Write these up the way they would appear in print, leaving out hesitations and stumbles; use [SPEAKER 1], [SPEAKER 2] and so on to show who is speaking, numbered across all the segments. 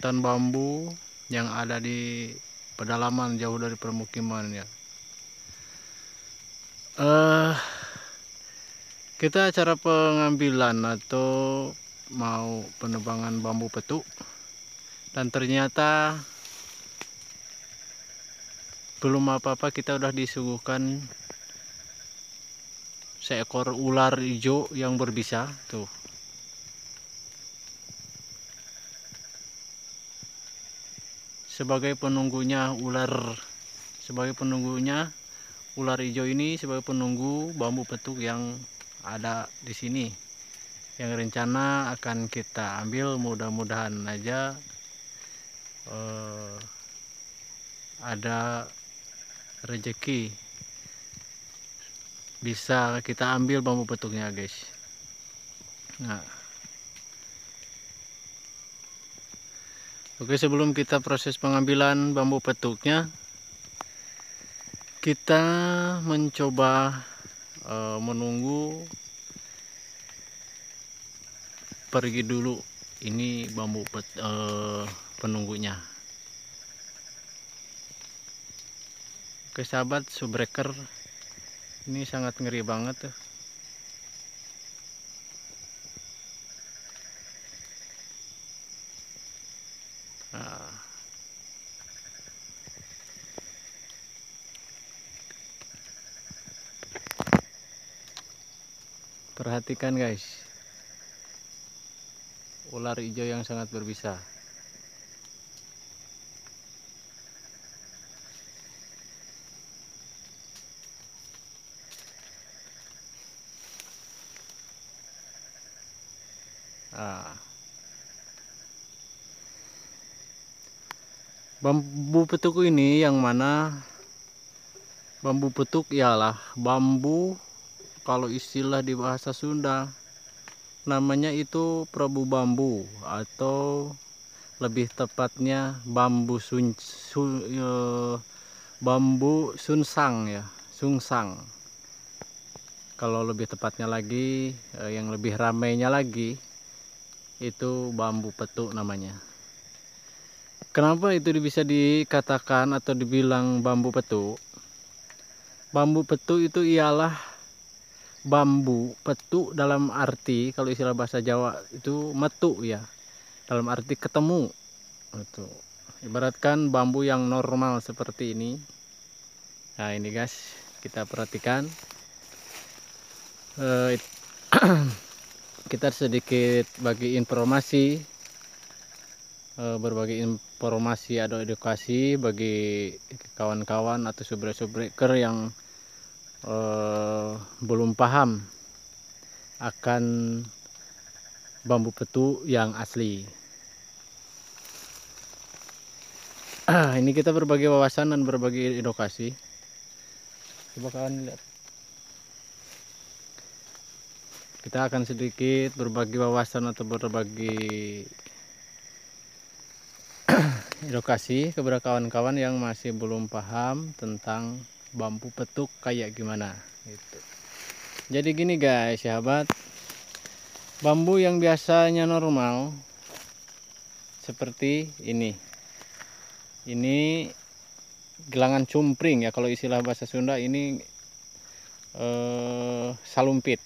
[SPEAKER 1] hutan bambu yang ada di pedalaman jauh dari permukiman ya. Kita cara pengambilan atau mau penebangan bambu petuk, dan ternyata belum apa-apa kita udah disuguhkan seekor ular hijau yang berbisa tuh. Sebagai penunggunya ular hijau ini sebagai penunggu bambu petuk yang ada di sini, yang rencana akan kita ambil. Mudah-mudahan aja ada rezeki bisa kita ambil bambu petuknya guys. Nah, oke, sebelum kita proses pengambilan bambu petuknya, kita mencoba menunggu pergi dulu ini penunggunya. Oke sahabat subbreaker, ini sangat ngeri banget tuh. Nah, perhatikan guys, ular hijau yang sangat berbisa. Bambu petuk ini yang mana bambu petuk ialah bambu, kalau istilah di bahasa Sunda namanya itu prabu bambu, atau lebih tepatnya bambu sunsang ya, sungsang. Kalau lebih tepatnya lagi, yang lebih ramainya lagi, itu bambu petuk namanya. Kenapa itu bisa dikatakan atau dibilang bambu petuk? Bambu petuk itu ialah bambu petuk dalam arti, kalau istilah bahasa Jawa itu metu ya, dalam arti ketemu. Itu ibaratkan bambu yang normal seperti ini. Nah ini guys, kita perhatikan. Kita sedikit bagi informasi, berbagi informasi atau edukasi bagi kawan-kawan atau subbreaker yang belum paham akan bambu petuk yang asli. Ini kita berbagi wawasan dan berbagi edukasi. Coba kawan lihat. Kita akan sedikit berbagi wawasan atau berbagi edukasi kepada kawan-kawan yang masih belum paham tentang bambu petuk kayak gimana gitu. Jadi gini guys, sahabat, bambu yang biasanya normal seperti ini gelangan cumpring ya, kalau istilah bahasa Sunda ini salumpit.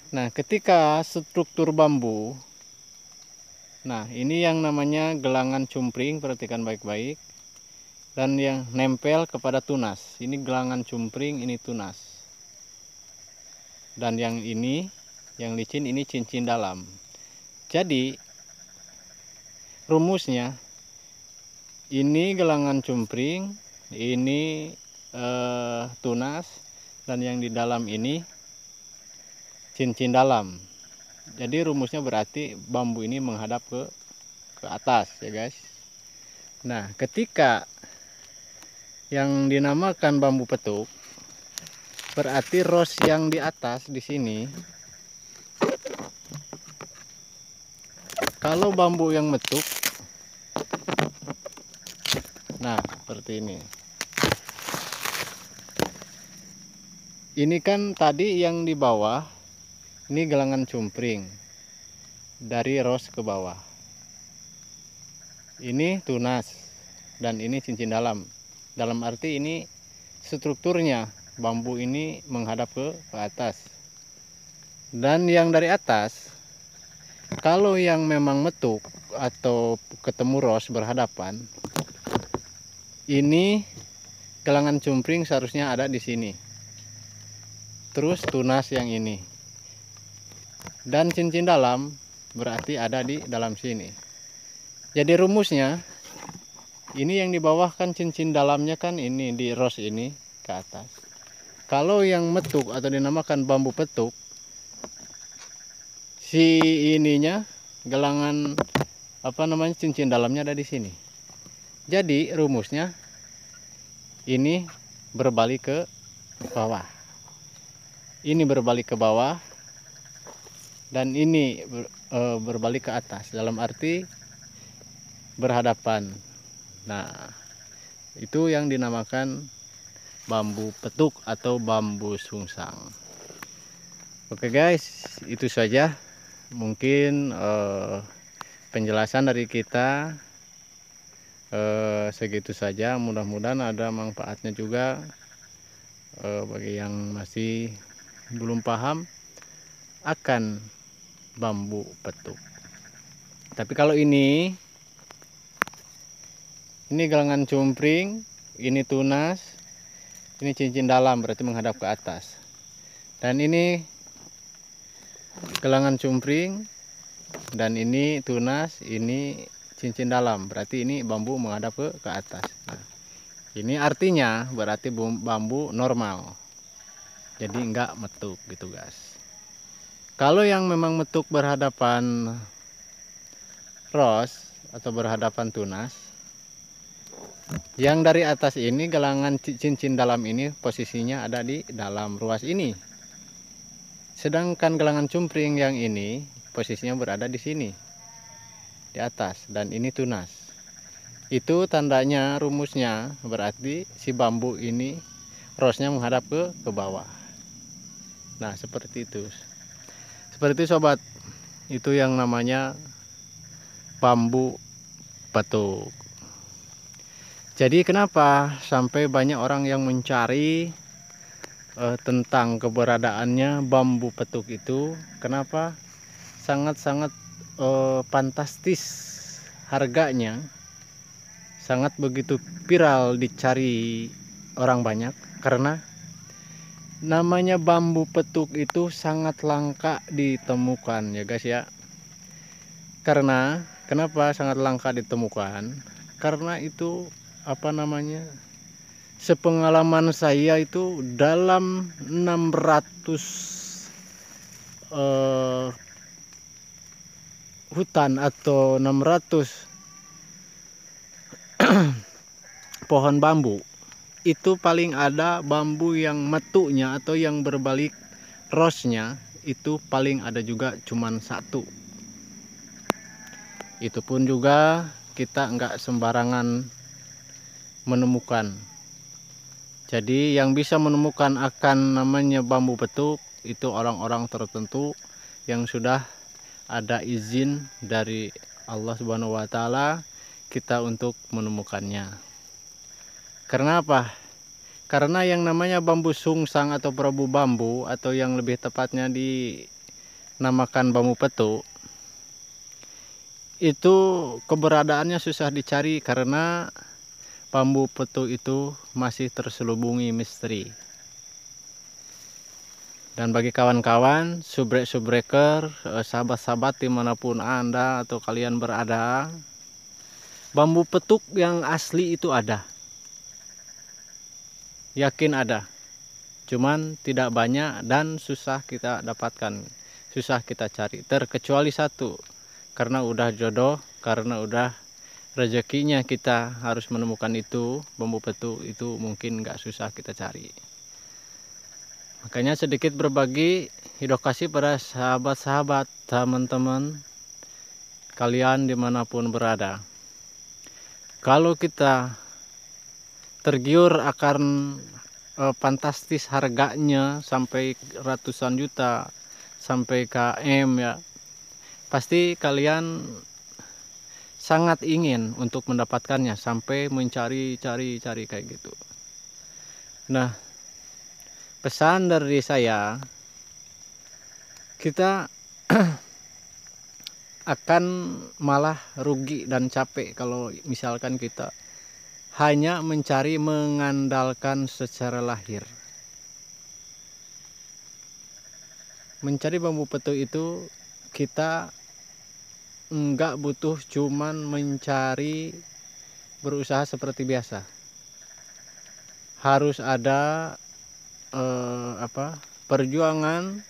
[SPEAKER 1] Nah ketika struktur bambu, nah ini yang namanya gelangan cumpring, perhatikan baik-baik. Dan yang nempel kepada tunas, ini gelangan cumpring, ini tunas. Dan yang ini, yang licin, ini cincin dalam. Jadi rumusnya, ini gelangan cumpring, ini tunas, dan yang di dalam ini cincin dalam. Jadi rumusnya berarti bambu ini menghadap ke atas ya guys. Nah ketika yang dinamakan bambu petuk, berarti ros yang di atas di sini, kalau bambu yang metuk, nah seperti ini. Ini kan tadi yang di bawah, ini gelangan cumpring dari ros ke bawah. ini tunas, dan ini cincin dalam. Dalam arti ini strukturnya bambu ini menghadap ke atas. Dan yang dari atas, kalau yang memang metuk atau ketemu ros berhadapan, ini gelangan cumpring seharusnya ada di sini. Terus tunas yang ini. Dan cincin dalam berarti ada di dalam sini. Jadi rumusnya, ini yang di bawah kan cincin dalamnya kan ini di ros ini ke atas. Kalau yang metuk atau dinamakan bambu petuk, si ininya gelangan cincin dalamnya ada di sini. Jadi rumusnya ini berbalik ke bawah. Ini berbalik ke bawah dan ini berbalik ke atas, dalam arti berhadapan. Nah, itu yang dinamakan bambu petuk atau bambu sungsang. Oke guys, itu saja mungkin penjelasan dari kita. Segitu saja, mudah-mudahan ada manfaatnya juga bagi yang masih belum paham akan bambu petuk. Tapi kalau ini gelangan cumpring, ini tunas, ini cincin dalam berarti menghadap ke atas, dan ini gelangan cumpring, dan ini tunas, ini cincin dalam berarti ini bambu menghadap ke atas. Nah, ini artinya berarti bambu normal, jadi enggak metuk gitu guys. Kalau yang memang metuk berhadapan ros atau berhadapan tunas, yang dari atas ini gelangan cincin dalam ini posisinya ada di dalam ruas ini, sedangkan gelangan cumpring yang ini posisinya berada di sini di atas, dan ini tunas. Itu tandanya, rumusnya berarti si bambu ini rosnya menghadap ke bawah. Nah, seperti itu sobat, itu yang namanya bambu petuk. Jadi kenapa sampai banyak orang yang mencari tentang keberadaannya bambu petuk itu? Kenapa sangat-sangat fantastis harganya, sangat begitu viral dicari orang banyak? Karena namanya bambu petuk itu sangat langka ditemukan ya guys ya. Karena kenapa sangat langka ditemukan? Karena itu sepengalaman saya itu dalam 600 hutan atau 600 pohon bambu, itu paling ada bambu yang metuknya atau yang berbalik rosnya itu paling ada juga cuman satu. Itu pun juga kita enggak sembarangan menemukan. Jadi yang bisa menemukan akan namanya bambu petuk itu orang-orang tertentu yang sudah ada izin dari Allah Subhanahu wa taala kita untuk menemukannya. Karena apa? Karena yang namanya bambu sungsang atau prabu bambu, atau yang lebih tepatnya dinamakan bambu petuk, itu keberadaannya susah dicari karena bambu petuk itu masih terselubungi misteri. Dan bagi kawan-kawan, subrek-subreker, sahabat-sahabat dimanapun Anda atau kalian berada, bambu petuk yang asli itu ada. Yakin ada. Cuman tidak banyak dan susah kita dapatkan, susah kita cari. Terkecuali satu, karena udah jodoh, karena udah rezekinya kita harus menemukan itu, bambu petuk itu mungkin nggak susah kita cari. Makanya sedikit berbagi edukasi pada sahabat-sahabat, teman-teman kalian dimanapun berada. Kalau kita tergiur akan fantastis harganya sampai ratusan juta, sampai KM ya, pasti kalian sangat ingin untuk mendapatkannya sampai mencari-cari kayak gitu. Nah, pesan dari saya, kita akan malah rugi dan capek kalau misalkan kita hanya mencari mengandalkan secara lahir. Mencari bambu petuk itu kita enggak butuh cuman mencari berusaha seperti biasa. Harus ada perjuangan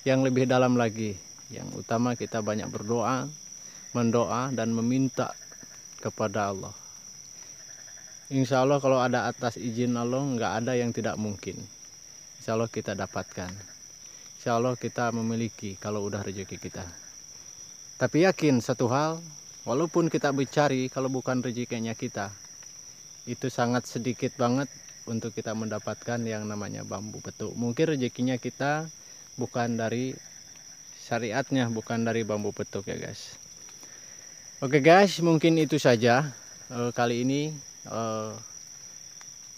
[SPEAKER 1] yang lebih dalam lagi. Yang utama kita banyak berdoa, mendoa dan meminta kepada Allah. Insya Allah kalau ada atas izin Allah, nggak ada yang tidak mungkin. Insya Allah kita dapatkan. Insya Allah kita memiliki kalau udah rezeki kita. Tapi yakin satu hal, walaupun kita mencari, kalau bukan rezekinya kita, itu sangat sedikit banget untuk kita mendapatkan yang namanya bambu petuk. Mungkin rezekinya kita bukan dari syariatnya, bukan dari bambu petuk ya guys. Oke guys, mungkin itu saja kali ini.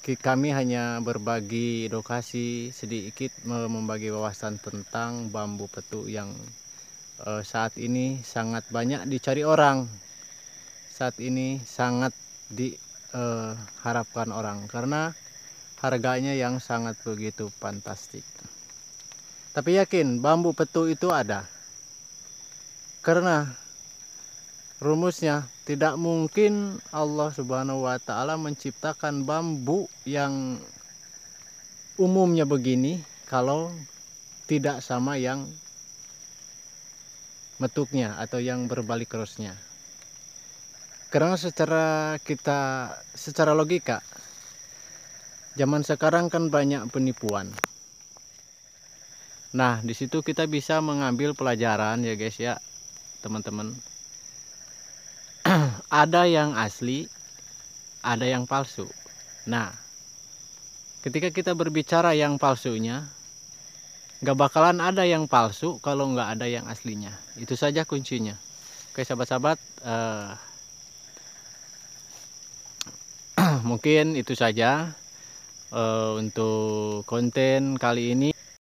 [SPEAKER 1] Kami hanya berbagi edukasi sedikit, membagi wawasan tentang bambu petuk yang saat ini sangat banyak dicari orang. Saat ini sangat diharapkan orang karena harganya yang sangat begitu fantastik. Tapi yakin bambu petuk itu ada. Karena rumusnya tidak mungkin Allah Subhanahu wa taala menciptakan bambu yang umumnya begini kalau tidak sama yang metuknya atau yang berbalik crossnya. Karena secara logika, zaman sekarang kan banyak penipuan. Nah, di situ kita bisa mengambil pelajaran ya guys ya, teman-teman. Ada yang asli, ada yang palsu. Nah, ketika kita berbicara yang palsunya, nggak bakalan ada yang palsu kalau nggak ada yang aslinya. Itu saja kuncinya. Oke sahabat-sahabat, mungkin itu saja untuk konten kali ini.